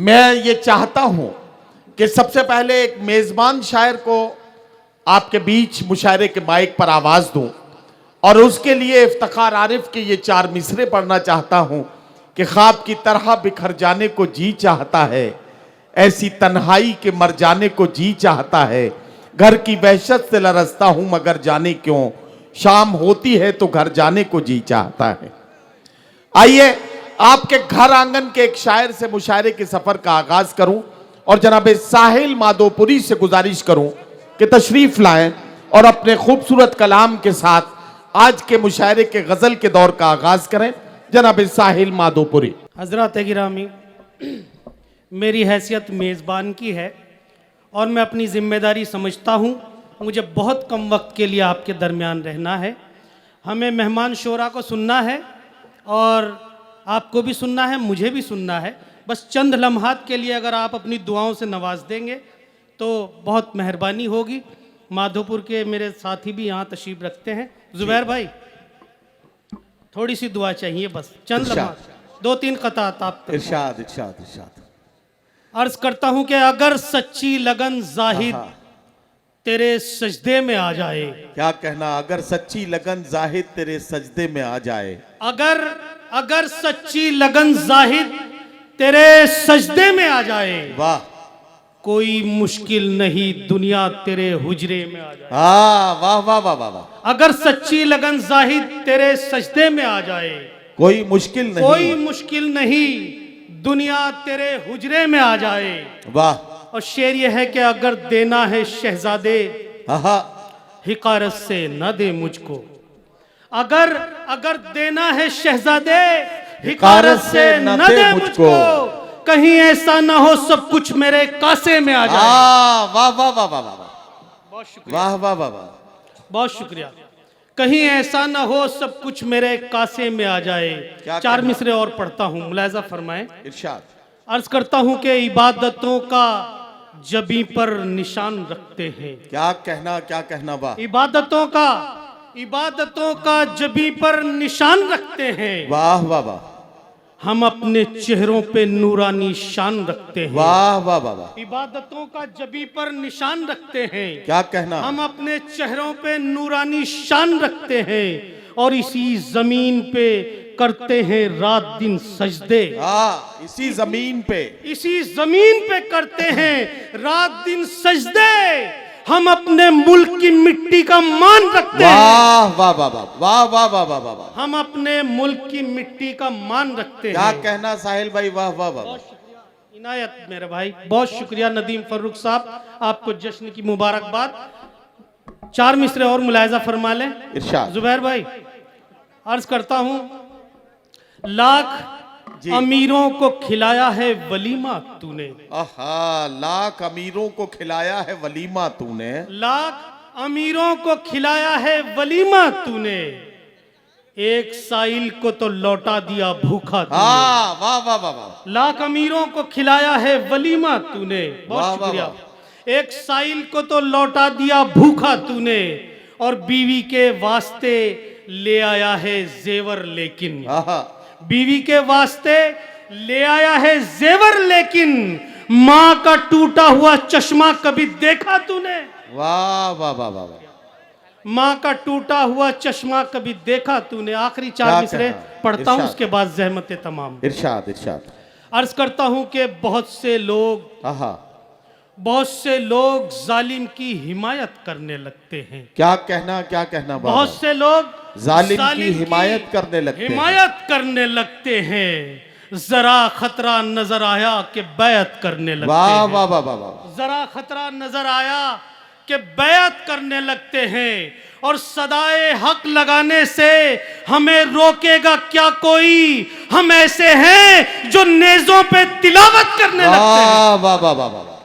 मैं ये चाहता हूं कि सबसे पहले एक मेजबान शायर को आपके बीच मुशायरे के माइक पर आवाज दूं और उसके लिए इफ्तिखार आरिफ के ये 4 मिसरे पढ़ना चाहता हूं कि ख्वाब की तरह बिखर जाने को जी चाहता है, ऐसी तन्हाई के मर जाने को जी चाहता है, घर की वहशत से लरसता हूं मगर जाने क्यों, शाम होती है तो घर जाने को जी चाहता है। आइए आपके घर आंगन के एक शायर से मुशायरे के सफर का आगाज करूं और जनाब साहिल माधोपुरी से गुजारिश करूं कि तशरीफ लाएं और अपने खूबसूरत कलाम के साथ आज के मुशायरे के गजल के दौर का आगाज करें। जनाब साहिल माधोपुरी। हजरत गिरामी, मेरी हैसियत मेज़बान की है और मैं अपनी जिम्मेदारी समझता हूँ। मुझे बहुत कम वक्त के लिए आपके दरमियान रहना है। हमें मेहमान शोरा को सुनना है और आपको भी सुनना है, मुझे भी सुनना है। बस चंद लम्हात के लिए अगर आप अपनी दुआओं से नवाज देंगे तो बहुत मेहरबानी होगी। माधोपुर के मेरे साथी भी यहाँ तशरीफ रखते हैं। जुबैर भाई, थोड़ी सी दुआ चाहिए, बस चंद लम्हात, 2-3 क़तात आप तक। इरशाद इरशाद इरशाद। अर्ज करता हूँ कि अगर सच्ची लगन जाहिद तेरे सजदे में आ जाए। क्या कहना? अगर सच्ची लगन जाहिद तेरे सजदे में आ जाए। अगर सच्ची लगन जाहिद तेरे सजदे में आ जाए, वाह, कोई मुश्किल नहीं दुनिया तेरे हुजरे में आ जाए। वाह वाह वाह वाह वाह। अगर सच्ची लगन जाहिद तेरे सजदे में आ जाए, कोई मुश्किल नहीं दुनिया तेरे हुजरे में आ जाए। वाह। और शेर ये है कि अगर देना है शहजादे हिकारत से न दे मुझको। अगर देना है शहजादे हिकारत से न दे मुझको, कहीं ऐसा ना हो सब कुछ मेरे कासे में आ जाए। वाह वाह वाह वाह वाह, बहुत शुक्रिया, वाह वाह वाह वाह, बहुत शुक्रिया। कहीं ऐसा ना हो सब कुछ मेरे कासे में आ जाए। 4 मिसरे और पढ़ता हूँ, मुलाहिजा फरमाएं। इरशाद। अर्ज करता हूँ कि इबादतों का जबी पर निशान रखते हैं। क्या कहना? वाह। इबादतों का जबी पर निशान रखते हैं। वाह वाह वाह। हम अपने चेहरों पे नूरानी शान रखते हैं। वाह वाह वाह वाह। इबादतों का जबी पर निशान रखते हैं। क्या कहना? हम अपने चेहरों पे नूरानी शान रखते हैं और इसी जमीन पे करते हैं रात दिन सजदे। इसी जमीन पे करते हैं रात दिन सजदे। हम अपने मुल्क की मिट्टी का मान रखते हैं। वाह वाह वाह वाह वाह वाह वाह वाह वाह। हम अपने मुल्क की मिट्टी का मान रखते हैं। क्या कहना साहिल भाई? वाह वाह वाह। इनायत मेरे भाई, बहुत शुक्रिया। नदीम फर्रुख साहब, आपको जश्न की मुबारकबाद। 4 मिसरे और मुलाहिजा फरमा लें। इरशाद। जुबैर भाई, अर्ज करता हूं, लाख अमीरों को खिलाया है वलीमा तूने। लाख अमीरों को खिलाया है वलीमा तूने। लाख अमीरों को खिलाया है वलीमा तूने, एक साइल को तो लौटा दिया भूखा तूने। वाह वाह वाह वाह। लाख अमीरों को खिलाया है वलीमा तूने, बहुत शुक्रिया। एक साइल को तो लौटा दिया भूखा तूने, और बीवी के वास्ते ले आया है जेवर लेकिन। बीवी के वास्ते ले आया है जेवर लेकिन, माँ का टूटा हुआ चश्मा कभी देखा तूने। वाह वाह वाह वाह। माँ का टूटा हुआ चश्मा कभी देखा तूने। आखिरी 4 मिसरे पढ़ता हूँ, उसके बाद ज़हमत तमाम। इरशाद इरशाद। अर्ज करता हूँ कि बहुत से लोग जालिम की हिमायत करने लगते हैं। क्या कहना? बहुत से लोग जालिम की हिमायत करने लगते हैं। जरा खतरा नजर आया कि बैत करने लगते हैं। हैं। वाह वाह वाह वाह। जरा खतरा नजर आया कि बैत करने लगते हैं, और सदाए हक लगाने से हमें रोकेगा क्या कोई। हम ऐसे हैं जो नेज़ों पे तिलावत करने लगते हैं। वाह वाह वाह वाह।